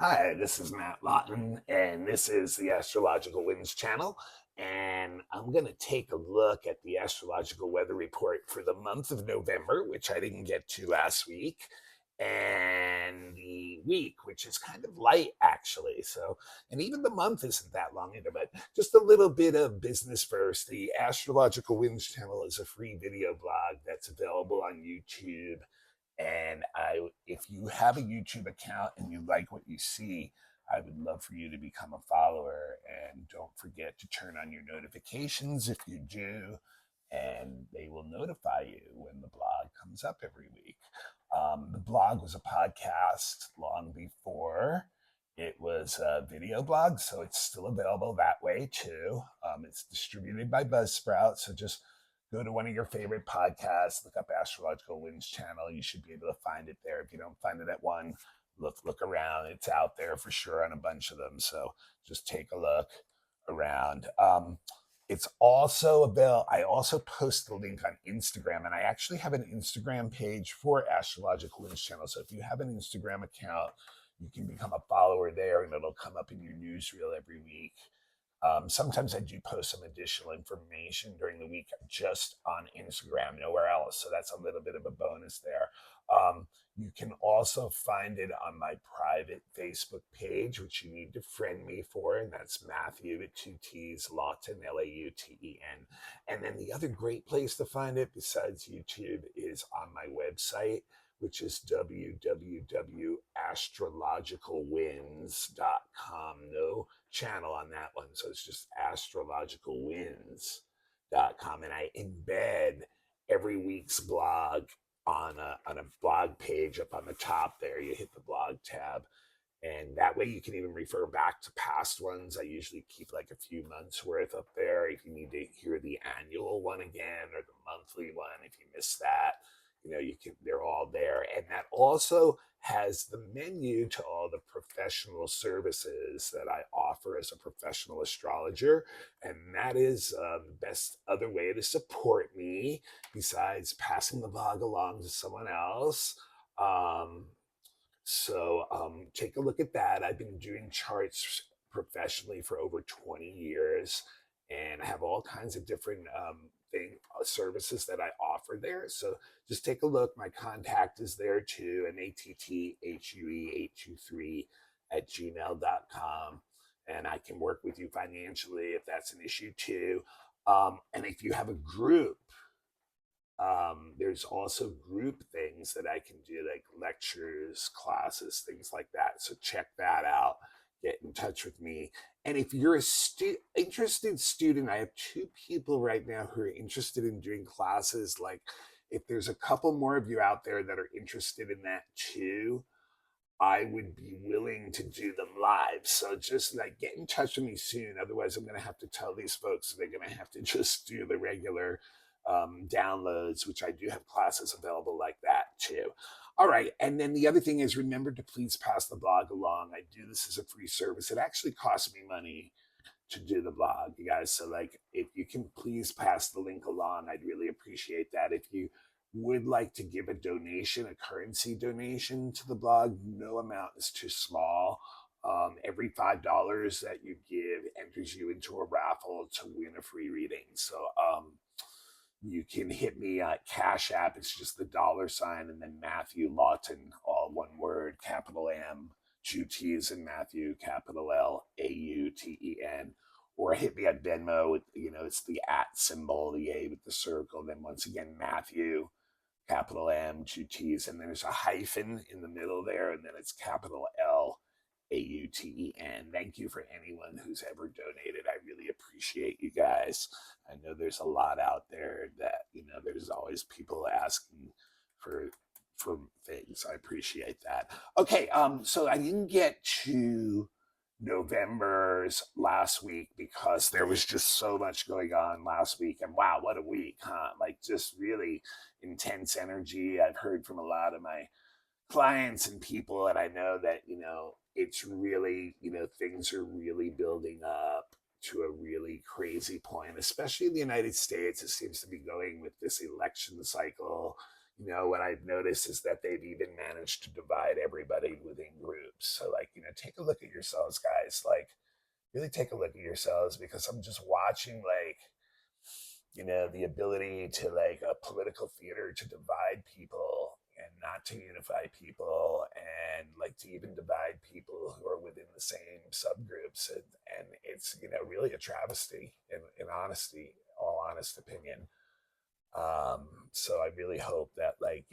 Hi, this is Matt Lawton, and this is the Astrological Winds channel. And I'm going to take a look at the astrological weather report for the month of November, which I didn't get to last week, and the week, which is kind of light actually. So, and even the month isn't that long either, but just a little bit of business first. The Astrological Winds channel is a free video blog that's available on YouTube, and if you have a YouTube account and you like what you see, I would love for you to become a follower. And don't forget to turn on your notifications if you do, and they will notify you when the blog comes up every week. The blog was a podcast long before it was a video blog, so it's still available that way too. It's distributed by Buzzsprout, so just go to one of your favorite podcasts, look up Astrological Winds channel. You should be able to find it there. If you don't find it at one, look around. It's out there for sure on a bunch of them. So just take a look around. It's also available. I also post the link on Instagram, and I actually have an Instagram page for Astrological Winds channel. So if you have an Instagram account, you can become a follower there, and it'll come up in your newsreel every week. Sometimes I do post some additional information during the week just on Instagram, nowhere else. So that's a little bit of a bonus there. You can also find it on my private Facebook page, which you need to friend me for, and that's Matthew with two T's, Lawton, Lauten. And then the other great place to find it besides YouTube is on my website, which is www.astrologicalwinds.com. No channel on that one, so it's just astrologicalwinds.com. And I embed every week's blog on a blog page up on the top there. You hit the blog tab, and that way you can even refer back to past ones. I usually keep like a few months worth up there if you need to hear the annual one again or the monthly one. If you miss that, you can, they're all there. And that also has the menu to all the professional services that I offer as a professional astrologer. And that is the best other way to support me besides passing the blog along to someone else. So take a look at that. I've been doing charts professionally for over 20 years, and I have all kinds of different services that I offer there. So just take a look. My contact is there too, and atthure823@gmail.com. And I can work with you financially if that's an issue too. And if you have a group, there's also group things that I can do, like lectures, classes, things like that. So check that out. Get in touch with me. And if you're a interested student, I have two people right now who are interested in doing classes. Like, if there's a couple more of you out there that are interested in that too, I would be willing to do them live. So just like get in touch with me soon. Otherwise, I'm going to have to tell these folks they're going to have to just do the regular downloads, which I do have classes available like that too. All right. And then the other thing is, remember to please pass the blog along. I do this as a free service. It actually costs me money to do the blog, you guys. So like, if you can please pass the link along, I'd really appreciate that. If you would like to give a donation, a currency donation to the blog, no amount is too small. Every $5 that you give enters you into a raffle to win a free reading. So you can hit me at Cash App. It's just the $ and then Matthew Lawton, all one word, capital M, two T's in Matthew, capital Lauten. Or hit me at Venmo. It's the at symbol, the A with the circle. Then once again, Matthew, capital M, two T's, and then there's a hyphen in the middle there, and then it's capital Lauten. Thank you for anyone who's ever donated. I really appreciate you guys. I know there's a lot out there that, there's always people asking for things. I appreciate that. Okay, so I didn't get to November's last week because there was just so much going on last week. And wow, what a week, huh? Like, just really intense energy. I've heard from a lot of my clients and people, and I know that, it's really, things are really building up to a really crazy point, especially in the United States. It seems to be going with this election cycle What I've noticed is that they've even managed to divide everybody within groups. So, like, take a look at yourselves, guys. Like, really take a look at yourselves, because I'm just watching, like, the ability to, like, a political theater to divide people and not to unify people, and like to even divide people who are within the same subgroups. And it's, really a travesty, in honesty, all honest opinion. So I really hope that, like,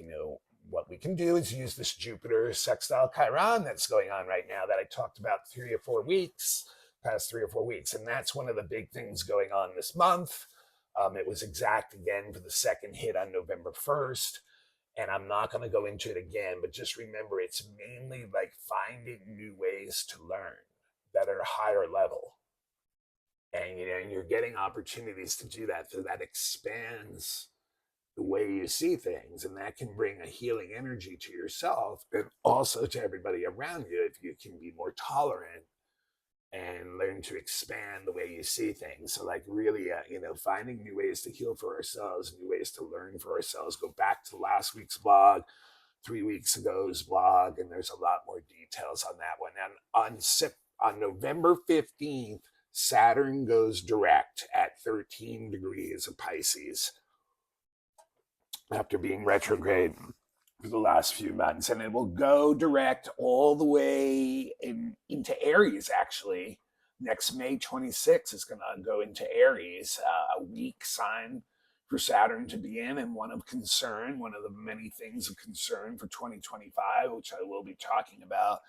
what we can do is use this Jupiter sextile Chiron that's going on right now that I talked about past 3 or 4 weeks. And that's one of the big things going on this month. It was exact again for the second hit on November 1st. And I'm not going to go into it again, but just remember, it's mainly like finding new ways to learn that are higher level. And, you're getting opportunities to do that. So that expands the way you see things, and that can bring a healing energy to yourself and also to everybody around you if you can be more tolerant and learn to expand the way you see things. So, like, really, finding new ways to heal for ourselves, new ways to learn for ourselves. Go back to last week's blog, 3 weeks ago's blog, and there's a lot more details on that one. And on November 15th, Saturn goes direct at 13 degrees of Pisces after being retrograde for the last few months, and it will go direct all the way into Aries. Actually, next May 26th is going to go into Aries, a weak sign for Saturn to be in, and one of concern, one of the many things of concern for 2025, which I will be talking about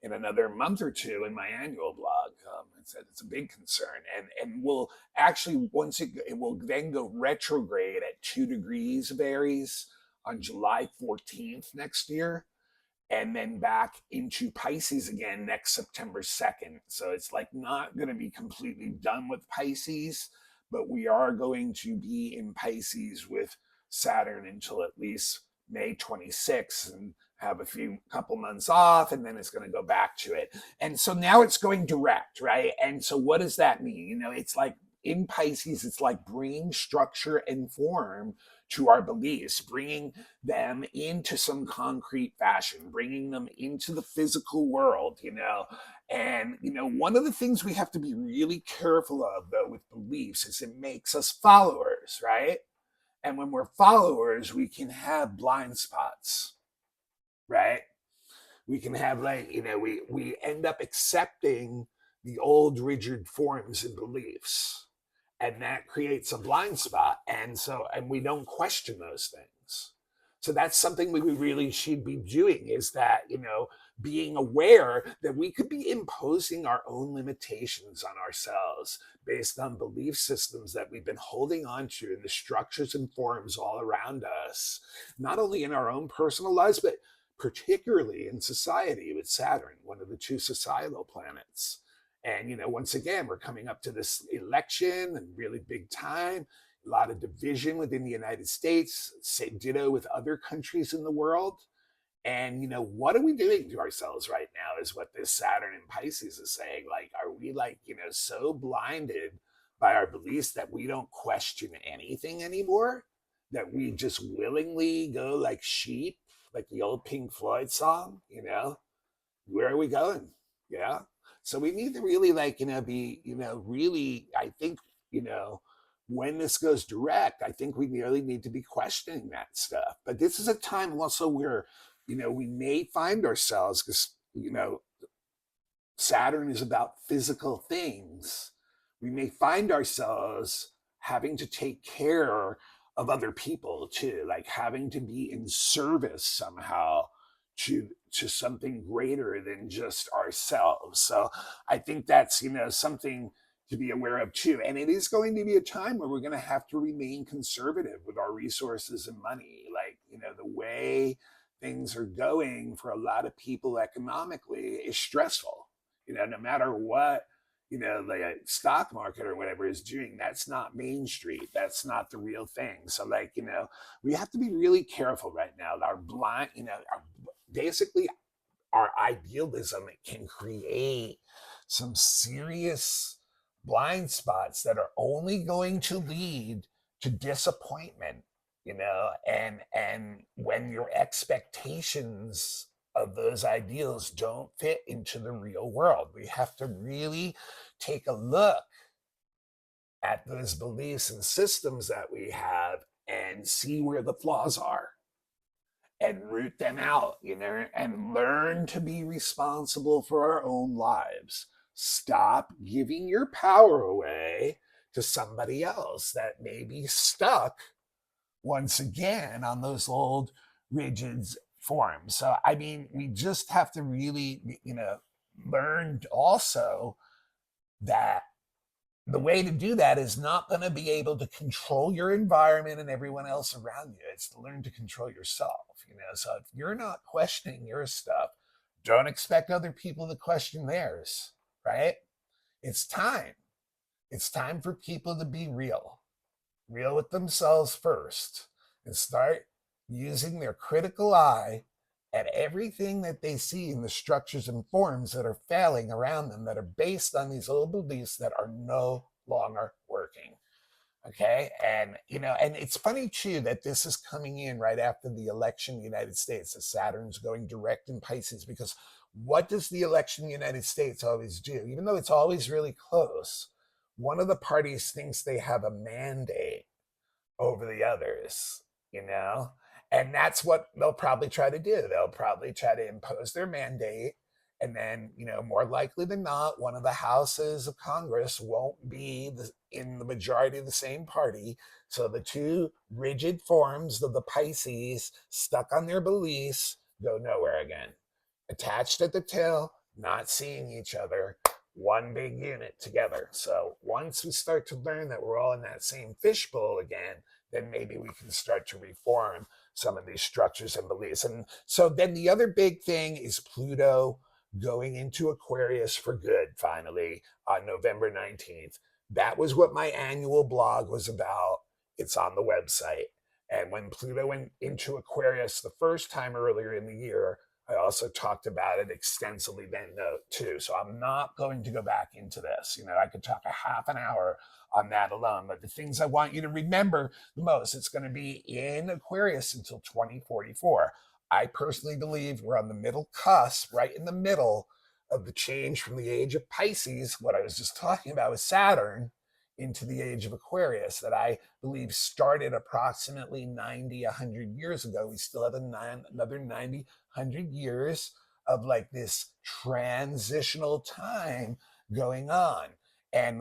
in another month or two in my annual blog. It's a big concern, and will actually, it will then go retrograde at 2 degrees of Aries on July 14th next year, and then back into Pisces again next September 2nd. So it's like not going to be completely done with Pisces, but we are going to be in Pisces with Saturn until at least May 26th, and have couple months off, and then it's going to go back to it. And so now it's going direct, right? And so what does that mean? It's like in Pisces, it's like bringing structure and form to our beliefs, bringing them into some concrete fashion, bringing them into the physical world, And, one of the things we have to be really careful of, though, with beliefs is it makes us followers, right? And when we're followers, we can have blind spots, right? We can have, like, we end up accepting the old rigid forms and beliefs, and that creates a blind spot. And we don't question those things. So that's something we really should be doing, is that, being aware that we could be imposing our own limitations on ourselves based on belief systems that we've been holding on to in the structures and forms all around us, not only in our own personal lives, but particularly in society with Saturn, one of the two societal planets. And, once again, we're coming up to this election and really big time, a lot of division within the United States, ditto with other countries in the world. And, what are we doing to ourselves right now is what this Saturn in Pisces is saying. Like, are we, like, so blinded by our beliefs that we don't question anything anymore? That we just willingly go like sheep, like the old Pink Floyd song, where are we going? Yeah. So we need to really, like, be, really, I think, when this goes direct, I think we really need to be questioning that stuff. But this is a time also where, we may find ourselves, because, Saturn is about physical things. We may find ourselves having to take care of other people too, like having to be in service somehow to something greater than just ourselves. So I think that's, something to be aware of too. And it is going to be a time where we're going to have to remain conservative with our resources and money. Like, the way things are going for a lot of people economically is stressful. No matter what, the stock market or whatever is doing, that's not Main Street. That's not the real thing. So, like, we have to be really careful right now. Basically, our idealism can create some serious blind spots that are only going to lead to disappointment and when your expectations of those ideals don't fit into the real world, we have to really take a look at those beliefs and systems that we have and see where the flaws are and root them out, and learn to be responsible for our own lives. Stop giving your power away to somebody else that may be stuck once again on those old rigid forms. So, I mean, we just have to really, learn also that the way to do that is not going to be able to control your environment and everyone else around you. It's to learn to control yourself. So if you're not questioning your stuff, don't expect other people to question theirs, right? It's time. It's time for people to be real with themselves first, and start using their critical eye at everything that they see in the structures and forms that are failing around them, that are based on these old beliefs that are no longer working. Okay. And it's funny too that this is coming in right after the election in the United States. The Saturn's going direct in Pisces, because what does the election in the United States always do? Even though it's always really close, one of the parties thinks they have a mandate over the others, you know? And that's what they'll probably try to do. They'll probably try to impose their mandate. And then, more likely than not, one of the houses of Congress won't be in the majority of the same party. So the two rigid forms of the Pisces, stuck on their beliefs, go nowhere again. Attached at the tail, not seeing each other, one big unit together. So once we start to learn that we're all in that same fishbowl again, then maybe we can start to reform some of these structures and beliefs. And so then the other big thing is Pluto going into Aquarius for good, finally, on November 19th. That was what my annual blog was about. It's on the website. And when Pluto went into Aquarius the first time earlier in the year, I also talked about it extensively then, too. So I'm not going to go back into this. I could talk a half an hour on that alone. But the things I want you to remember the most, it's going to be in Aquarius until 2044. I personally believe we're on the middle cusp, right in the middle of the change from the age of Pisces, what I was just talking about with Saturn, into the age of Aquarius, that I believe started approximately 90, 100 years ago. We still have another 90, 100 years of like this transitional time going on.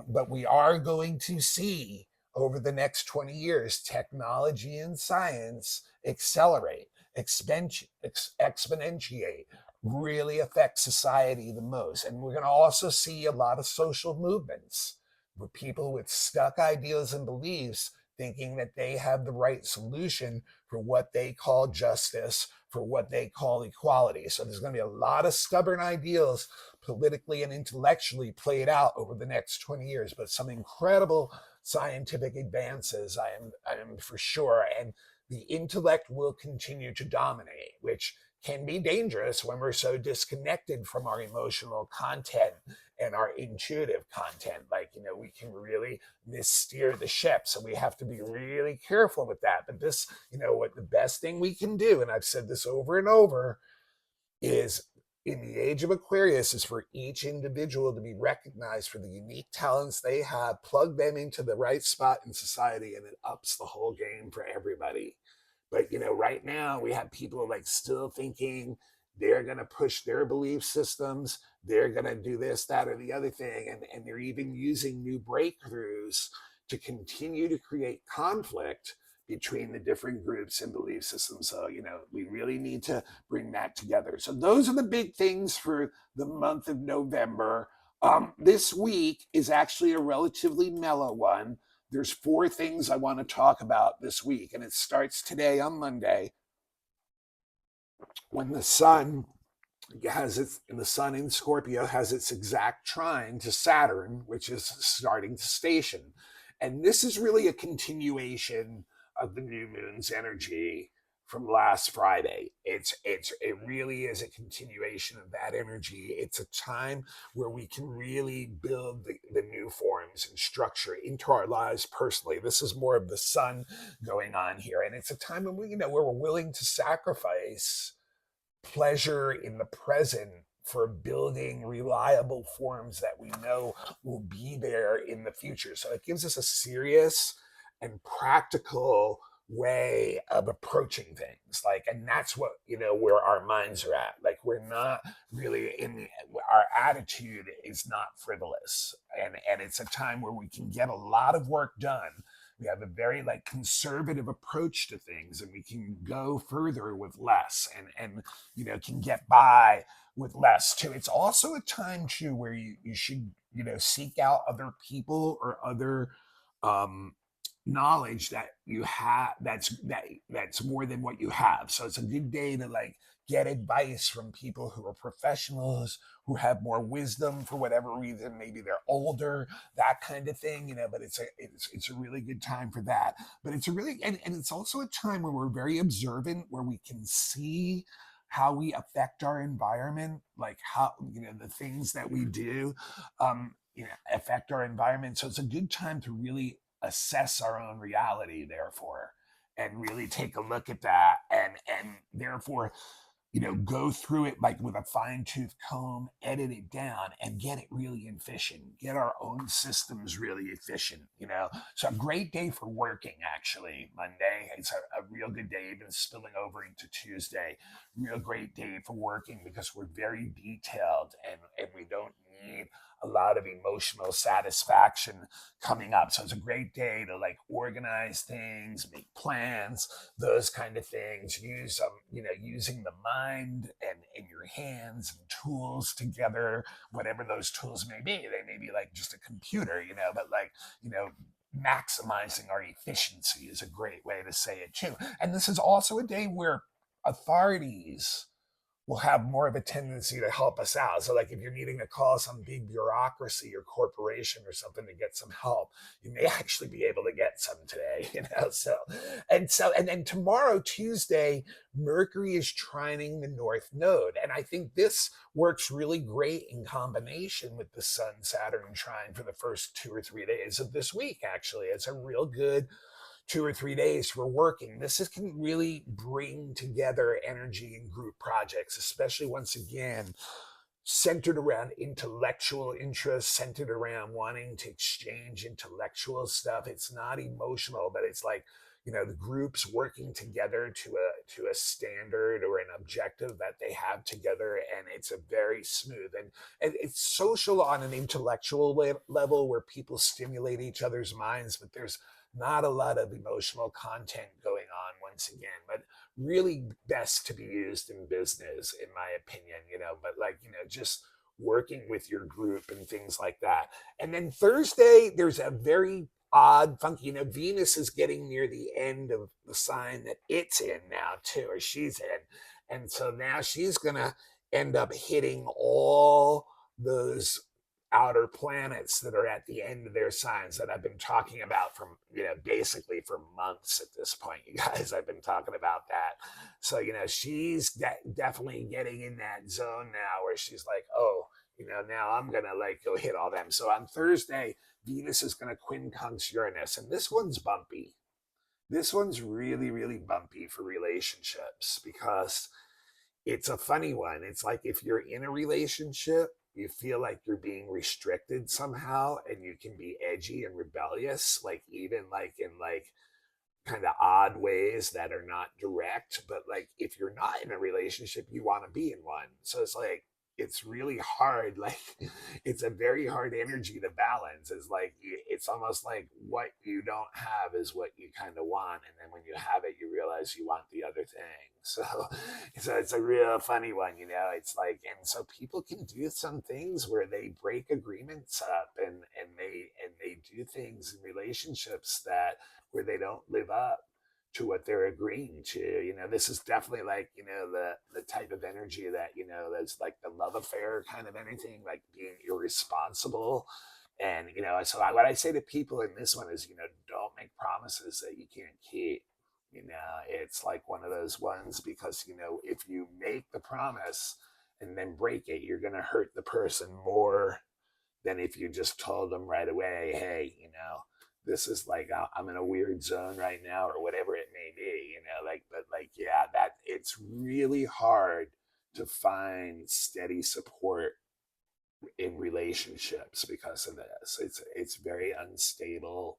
But we are going to see over the next 20 years technology and science accelerate, exponentiate, really affect society the most. And we're going to also see a lot of social movements where people with stuck ideas and beliefs thinking that they have the right solution for what they call justice, for what they call equality. So there's going to be a lot of stubborn ideals politically and intellectually played out over the next 20 years, but some incredible scientific advances, I am for sure. And the intellect will continue to dominate, which can be dangerous when we're so disconnected from our emotional content and our intuitive content. Like, we can really missteer the ship. So we have to be really careful with that. But this, what the best thing we can do, and I've said this over and over, is in the age of Aquarius is for each individual to be recognized for the unique talents they have, plug them into the right spot in society, and it ups the whole game for everybody. But, right now we have people like still thinking they're going to push their belief systems. They're going to do this, that, or the other thing. And they're even using new breakthroughs to continue to create conflict between the different groups and belief systems. So, we really need to bring that together. So those are the big things for the month of November. This week is actually a relatively mellow one. There's 4 things I want to talk about this week, and it starts today on Monday, when the sun in Scorpio has its exact trine to Saturn, which is starting to station. And this is really a continuation of the new moon's energy from last Friday. It really is a continuation of that energy. It's a time where we can really build the new forms and structure into our lives personally. This is more of the sun going on here. And it's a time when we, where we're willing to sacrifice pleasure in the present for building reliable forms that we know will be there in the future. So it gives us a serious and practical way of approaching things, like, and that's what, where our minds are at. Like, we're not really our attitude is not frivolous, and it's a time where we can get a lot of work done. We have a very like conservative approach to things, and we can go further with less, and can get by with less too. It's also a time too where you should, seek out other people or other um knowledge that you have, that's more than what you have. So it's a good day to like get advice from people who are professionals, who have more wisdom for whatever reason. Maybe they're older, that kind of thing, but it's a really good time for that. But it's a really, and it's also a time where we're very observant, where we can see how we affect our environment, like how, the things that we do affect our environment. So it's a good time to really assess our own reality, therefore, and really take a look at that, and therefore, go through it like with a fine-tooth comb, edit it down, and get it really efficient, get our own systems really efficient. So a great day for working, actually. Monday, it's a real good day, even spilling over into Tuesday. Real great day for working, because we're very detailed, and we don't need a lot of emotional satisfaction coming up. So it's a great day to like organize things, make plans, those kind of things. Use using the mind and your hands and tools together, whatever those tools may be. They may be like just a computer, but like, maximizing our efficiency is a great way to say it too. And this is also a day where authorities will have more of a tendency to help us out. So, like, if you're needing to call some big bureaucracy or corporation or something to get some help, you may actually be able to get some today, and then tomorrow, Tuesday, Mercury is trining the North Node. And I think this works really great in combination with the Sun Saturn trine for the first 2 or 3 days of this week, actually. It's a real good 2 or 3 days for working. Can really bring together energy in group projects, especially once again centered around intellectual interests, centered around wanting to exchange intellectual stuff. It's not emotional, but it's like, the groups working together to a standard or an objective that they have together, and it's a very smooth, and it's social on an intellectual level, where people stimulate each other's minds, but there's not a lot of emotional content going on, once again, but really best to be used in business, in my opinion, but like, just working with your group and things like that. And then Thursday, there's a very odd, funky, Venus is getting near the end of the sign that it's in now, too, or she's in. And so now she's going to end up hitting all those outer planets that are at the end of their signs that I've been talking about from, basically for months at this point, you guys. I've been talking about that. So, she's definitely getting in that zone now where she's like, oh, now I'm going to like go hit all them. So on Thursday, Venus is going to quincunx Uranus, and this one's bumpy. This one's really, really bumpy for relationships, because it's a funny one. It's like, if you're in a relationship, you feel like you're being restricted somehow, and you can be edgy and rebellious, like even like in like kind of odd ways that are not direct. But like, if you're not in a relationship, you want to be in one. So it's like, it's really hard. Like, it's a very hard energy to balance. It's like, it's almost like what you don't have is what you kind of want, and then when you have it, you realize you want the other thing. So it's a real funny one. It's like, and so people can do some things where they break agreements up, and they do things in relationships that, where they don't live up to what they're agreeing to. This is definitely like, the type of energy that, that's like the love affair kind of anything, like being irresponsible. And, so what I say to people in this one is, don't make promises that you can't keep. It's like one of those ones because, if you make the promise and then break it, you're going to hurt the person more than if you just told them right away, hey, this is like, I'm in a weird zone right now, or whatever it may be, but like, yeah, that it's really hard to find steady support in relationships because of this. It's very unstable.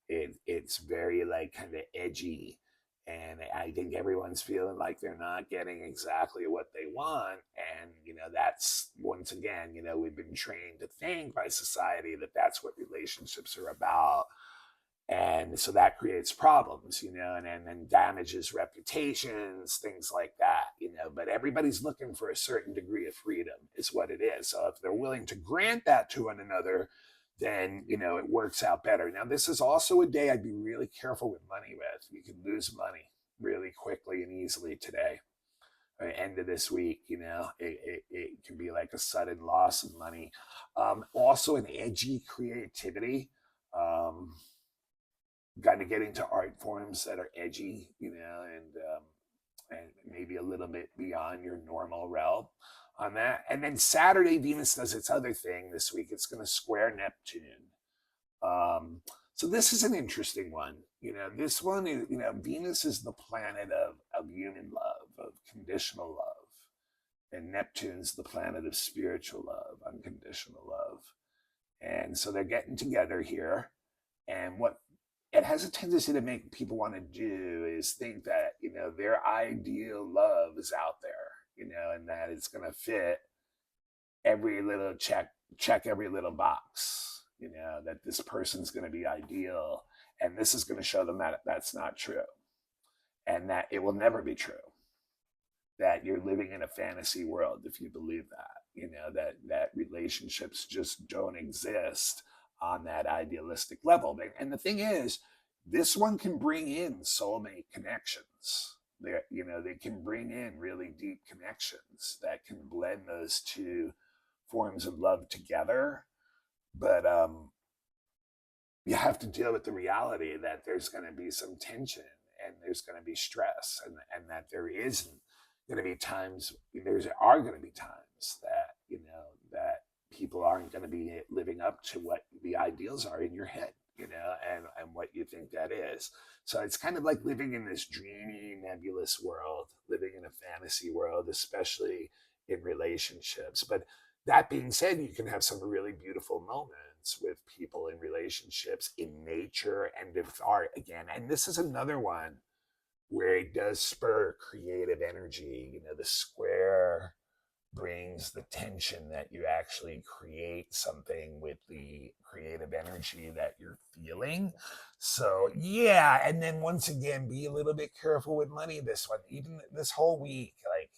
It's very like kind of edgy, and I think everyone's feeling like they're not getting exactly what they want. And that's, once again, we've been trained to think by society that that's what relationships are about, and so that creates problems, and then damages reputations, things like that, but everybody's looking for a certain degree of freedom is what it is. So if they're willing to grant that to one another, then it works out better. Now, this is also a day I'd be really careful with money with. You can lose money really quickly and easily today, or end of this week. It can be like a sudden loss of money. Also an edgy creativity. Kind of get into art forms that are edgy, and maybe a little bit beyond your normal realm on that. And then Saturday, Venus does its other thing this week. It's going to square Neptune. So this is an interesting one. This one is, Venus is the planet of human love, of conditional love. And Neptune's the planet of spiritual love, unconditional love. And so they're getting together here. And what it has a tendency to make people want to do is think that, their ideal love is out there, and that it's going to fit every little check every little box, that this person's going to be ideal. And this is going to show them that that's not true, and that it will never be true, that you're living in a fantasy world if you believe that, that relationships just don't exist on that idealistic level. And the thing is, this one can bring in soulmate connections. They can bring in really deep connections that can blend those two forms of love together. But you have to deal with the reality that there's going to be some tension, and there's going to be stress, and that there isn't going to be times, there are going to be times that, that people aren't going to be living up to what the ideals are in your head, and what you think that is. So it's kind of like living in this dreamy, nebulous world, living in a fantasy world, especially in relationships. But that being said, you can have some really beautiful moments with people in relationships, in nature, and with art again. And this is another one where it does spur creative energy. The square brings the tension that you actually create something with the creative energy that you're feeling. So yeah, and then once again, be a little bit careful with money this one. Even this whole week, like,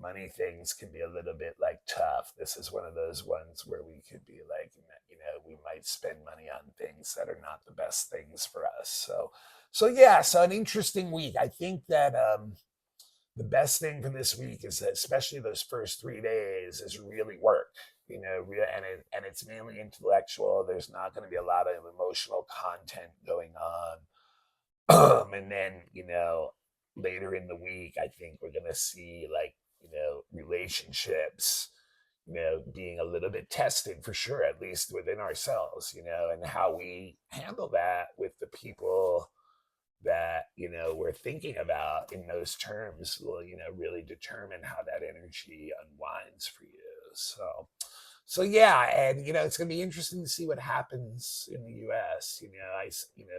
money things can be a little bit like tough. This is one of those ones where we could be like, we might spend money on things that are not the best things for us. So yeah, so an interesting week. I think that the best thing for this week is that, especially those first 3 days, is really work. And it's mainly intellectual. There's not going to be a lot of emotional content going on. And then, later in the week, I think we're going to see, like, relationships, being a little bit tested for sure, at least within ourselves, and how we handle that with the people that, we're thinking about in those terms will, really determine how that energy unwinds for you. So yeah, and it's going to be interesting to see what happens in the US. I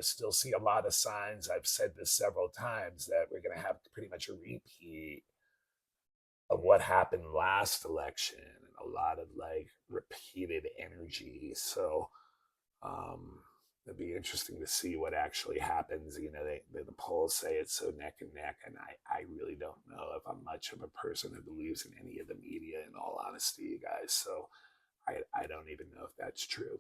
still see a lot of signs. I've said this several times, that we're going to have pretty much a repeat of what happened last election, and a lot of like repeated energy. So it'd be interesting to see what actually happens. The polls say it's so neck and neck, and I really don't know if I'm much of a person who believes in any of the media, in all honesty, you guys. So I don't even know if that's true,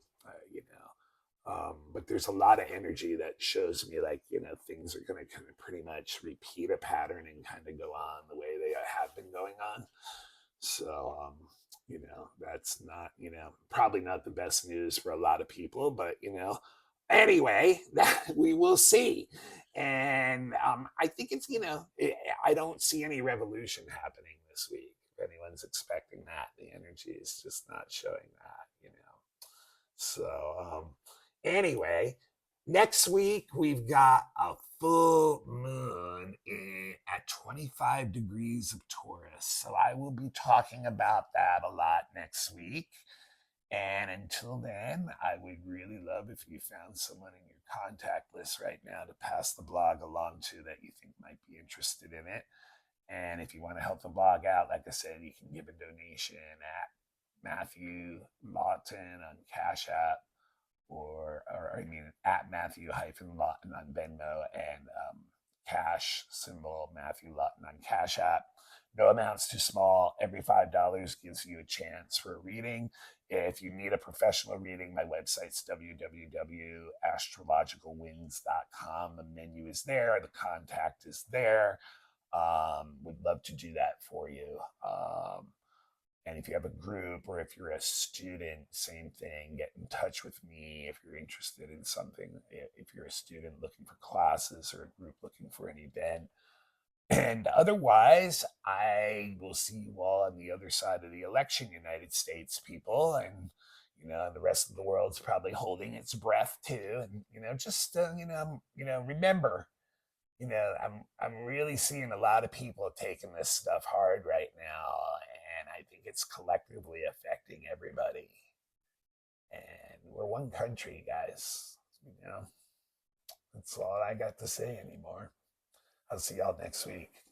but there's a lot of energy that shows me, like, things are going to kind of pretty much repeat a pattern and kind of go on the way they have been going on. So, that's not, probably not the best news for a lot of people, but, anyway, that we will see. And I think it's, I don't see any revolution happening this week. If anyone's expecting that, the energy is just not showing that. So, anyway, next week we've got a full moon at 25 degrees of Taurus. So I will be talking about that a lot next week. And until then, I would really love if you found someone in your contact list right now to pass the blog along to that you think might be interested in it. And if you want to help the blog out, like I said, you can give a donation at Matthew Lawton on Cash App, or I mean, at Matthew hyphen Lawton on Venmo, and cash symbol Matthew Lawton on Cash App. No amounts too small. Every $5 gives you a chance for a reading. If you need a professional reading, my website's www.astrologicalwinds.com. The menu is there. The contact is there. Would love to do that for you. And if you have a group or if you're a student, same thing, get in touch with me if you're interested in something. If you're a student looking for classes or a group looking for an event. And otherwise, I will see you all on the other side of the election, United States people. And, the rest of the world's probably holding its breath too. And, just, remember, I'm really seeing a lot of people taking this stuff hard right now, and I think it's collectively affecting everybody. And we're one country, guys. That's all I got to say anymore. I'll see y'all next week.